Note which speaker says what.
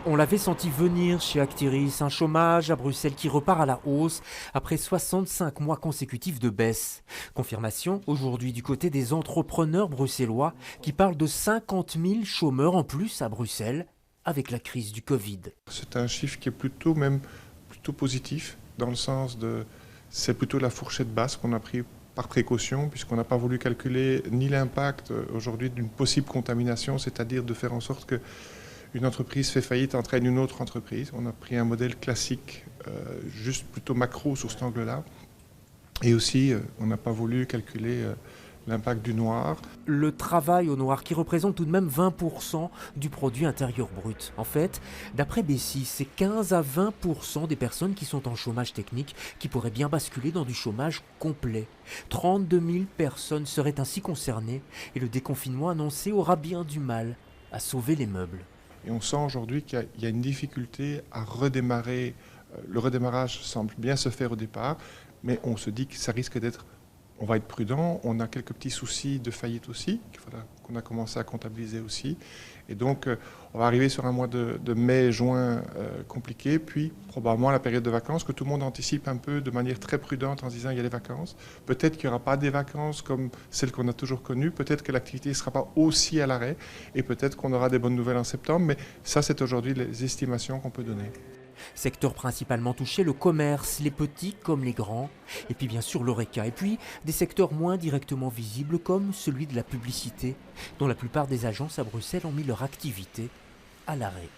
Speaker 1: On l'avait senti venir chez Actiris, un chômage à Bruxelles qui repart à la hausse après 65 mois consécutifs de baisse. Confirmation aujourd'hui du côté des entrepreneurs bruxellois qui parlent de 50 000 chômeurs en plus à Bruxelles avec la crise du Covid.
Speaker 2: C'est un chiffre qui est plutôt positif, dans le sens de c'est plutôt la fourchette basse qu'on a pris par précaution, puisqu'on n'a pas voulu calculer ni l'impact aujourd'hui d'une possible contamination, c'est-à-dire de faire en sorte que une entreprise fait faillite entraîne une autre entreprise. On a pris un modèle classique, juste plutôt macro sur cet angle-là. Et aussi, on n'a pas voulu calculer l'impact du noir.
Speaker 1: Le travail au noir qui représente tout de même 20% du produit intérieur brut. En fait, d'après Bessis, c'est 15 à 20% des personnes qui sont en chômage technique qui pourraient bien basculer dans du chômage complet. 32 000 personnes seraient ainsi concernées et le déconfinement annoncé aura bien du mal à sauver les meubles.
Speaker 2: Et on sent aujourd'hui qu'il y a une difficulté à redémarrer. Le redémarrage semble bien se faire au départ, mais on se dit que ça risque d'être... On va être prudent, on a quelques petits soucis de faillite aussi, qu'on a commencé à comptabiliser aussi. Et donc, on va arriver sur un mois de mai-juin compliqué, puis probablement la période de vacances, que tout le monde anticipe un peu de manière très prudente en se disant il y a les vacances. Peut-être qu'il n'y aura pas des vacances comme celles qu'on a toujours connues, peut-être que l'activité ne sera pas aussi à l'arrêt, et peut-être qu'on aura des bonnes nouvelles en septembre, mais ça, c'est aujourd'hui les estimations qu'on peut donner.
Speaker 1: Secteur principalement touché, le commerce, les petits comme les grands, et puis bien sûr l'ORECA, et puis des secteurs moins directement visibles comme celui de la publicité, dont la plupart des agences à Bruxelles ont mis leur activité à l'arrêt.